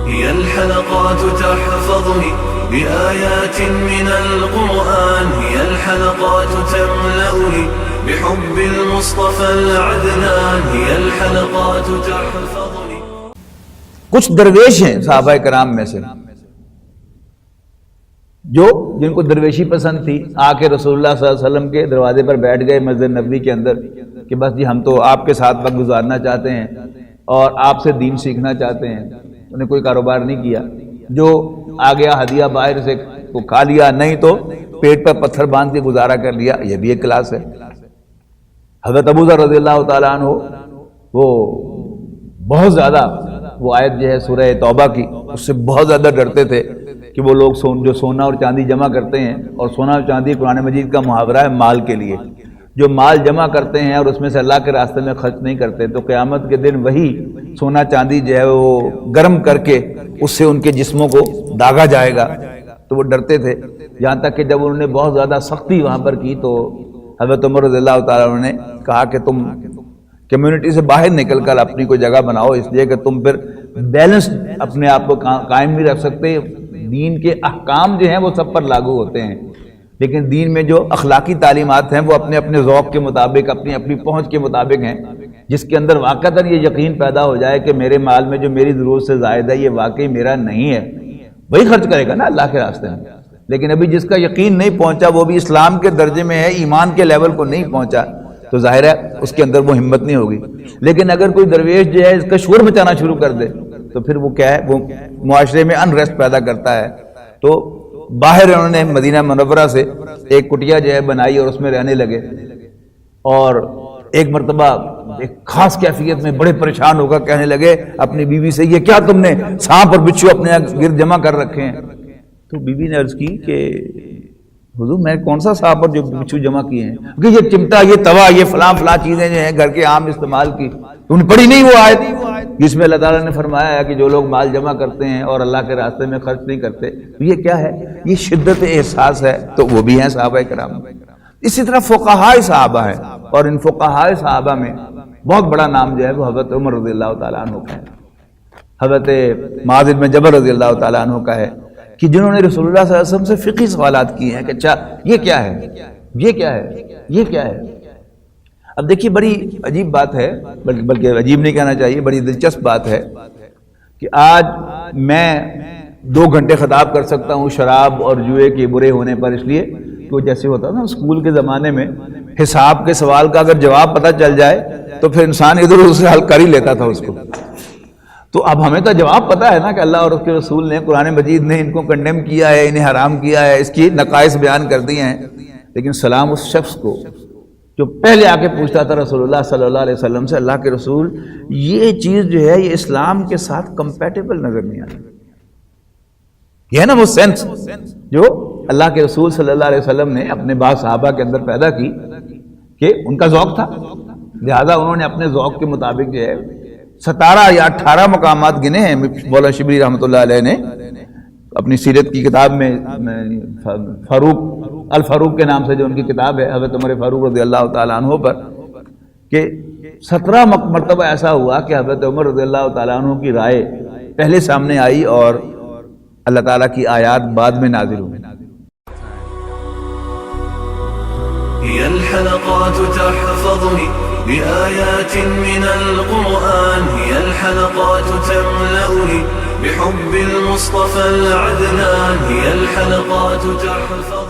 هي الحلقات تحفظني بآيات من القرآن، هي الحلقات تملأني بحب المصطفى العدنان، هي الحلقات تحفظني. کچھ درویش ہیں صحابہ کرام میں سے جو جن کو درویشی پسند تھی، آ کے رسول اللہ صلی اللہ علیہ وسلم کے دروازے پر بیٹھ گئے مسجد نبوی کے اندر کہ بس جی ہم تو آپ کے ساتھ وقت گزارنا چاہتے ہیں اور آپ سے دین سیکھنا چاہتے ہیں. انہیں کوئی کاروبار نہیں کیا، جو آ گیا ہدیہ باہر سے تو کھا لیا، نہیں تو پیٹ پر پتھر باندھ کے گزارا کر لیا. یہ بھی ایک کلاس ہے. حضرت ابو ذر رضی اللہ تعالیٰ عنہ وہ بہت زیادہ وہ آیت جو ہے سورہ توبہ کی، اس سے بہت زیادہ ڈرتے تھے کہ وہ لوگ جو سونا اور چاندی جمع کرتے ہیں، اور سونا اور چاندی قرآن مجید کا محاورہ ہے مال کے لیے، جو مال جمع کرتے ہیں اور اس میں سے اللہ کے راستے میں خرچ نہیں کرتے تو قیامت کے دن وہی سونا چاندی جو ہے وہ گرم کر کے اس سے ان کے جسموں کو داغا جائے گا. تو وہ ڈرتے تھے، یہاں تک کہ جب انہوں نے بہت زیادہ سختی وہاں پر کی تو حضرت عمر رضی اللہ تعالیٰ عنہ نے کہا کہ تم کمیونٹی سے باہر نکل کر اپنی کوئی جگہ بناؤ، اس لیے کہ تم پھر بیلنس اپنے آپ کو قائم نہیں رکھ سکتے. دین کے احکام جو ہیں وہ سب پر لاگو ہوتے ہیں، لیکن دین میں جو اخلاقی تعلیمات ہیں وہ اپنے اپنے ذوق کے مطابق، اپنی اپنی پہنچ کے مطابق ہیں. جس کے اندر واقعتاً یہ یقین پیدا ہو جائے کہ میرے مال میں جو میری ضرورت سے زائد ہے یہ واقعی میرا نہیں ہے، وہی خرچ کرے گا نا اللہ کے راستے میں. لیکن ابھی جس کا یقین نہیں پہنچا، وہ بھی اسلام کے درجے میں ہے، ایمان کے لیول کو نہیں پہنچا، تو ظاہر ہے اس کے اندر وہ ہمت نہیں ہوگی. لیکن اگر کوئی درویش جو ہے اس کا شور مچانا شروع کر دے تو پھر وہ کیا ہے، وہ معاشرے میں انریسٹ پیدا کرتا ہے. تو باہر انہوں نے مدینہ منورہ سے ایک کٹیا جو ہے بنائی اور اس میں رہنے لگے. اور ایک مرتبہ ایک خاص کیفیت میں بڑے پریشان ہو کر کہنے لگے اپنی بیوی سے، یہ کیا تم نے سانپ اور بچھو اپنے گرد جمع کر رکھے ہیں؟ تو بیوی نے عرض کی کہ حضور میں کون سا سانپ اور جو بچھو جمع کیے ہیں، کہ یہ چمٹا، یہ توا، یہ فلاں چیزیں جو ہیں گھر کے عام استعمال کی. انہوں نے پڑھی نہیں وہ آیت جس میں اللہ تعالیٰ نے فرمایا ہے کہ جو لوگ مال جمع کرتے ہیں اور اللہ کے راستے میں خرچ نہیں کرتے، یہ کیا ہے؟ یہ شدت احساس ہے. تو وہ بھی ہیں صحابہ کرام. اسی طرح فقہاء صحابہ ہیں، اور ان فقہاء صحابہ میں بہت بڑا نام جو ہے وہ حضرت عمر رضی اللہ تعالیٰ عنہ کا ہے، حضرت معاذ بن جبل رضی اللہ تعالیٰ عنہ کا ہے، کہ جنہوں نے رسول اللہ صلی اللہ علیہ وسلم سے فقہی سوالات کیے ہیں کہ اچھا یہ کیا ہے، یہ کیا ہے، یہ کیا ہے. اب دیکھیے بڑی عجیب بات ہے، بلکہ عجیب نہیں کہنا چاہیے، بڑی دلچسپ بات ہے کہ آج میں 2 گھنٹے خطاب کر سکتا ہوں شراب اور جوئے کے برے ہونے پر، اس لیے کہ وہ جیسے ہوتا نا اسکول کے زمانے میں حساب کے سوال کا اگر جواب پتہ چل جائے تو پھر انسان ادھر ادھر سے حل کر ہی لیتا تھا اس کو. تو اب ہمیں تو جواب پتہ ہے نا کہ اللہ اور اس کے رسول نے قرآن مجید نے ان کو کنڈیم کیا ہے، انہیں حرام کیا ہے، اس کی نقائص بیان کر دیے ہیں. لیکن سلام اس شخص کو جو پہلے آ کے پوچھتا تھا رسول اللہ صلی اللہ علیہ وسلم سے، اللہ کے رسول یہ چیز جو ہے یہ اسلام کے ساتھ کمپیٹیبل نظر نہیں آتی. یہ ہے نا وہ سینس جو اللہ کے رسول صلی اللہ علیہ وسلم نے اپنے بعض صحابہ کے اندر پیدا کی کہ ان کا ذوق تھا، لہذا انہوں نے اپنے ذوق کے مطابق جو ہے 17 یا 18 مقامات گنے ہیں. مولانا شبلی رحمۃ اللہ علیہ نے اپنی سیرت کی کتاب میں فاروق الفاروق کے نام سے جو ان کی کتاب ہے حضرت عمر فاروق رضی اللہ تعالیٰ عنہ پر، کہ 17 مرتبہ ایسا ہوا کہ حضرت عمر رضی اللہ تعالیٰ عنہ کی رائے پہلے سامنے آئی اور اللہ تعالیٰ کی آیات بعد میں نازل ہوئی. هي الحلقات تحفظني بآيات من القرآن، هي الحلقات تملأني بحب المصطفى العدنان، هي الحلقات تحفظني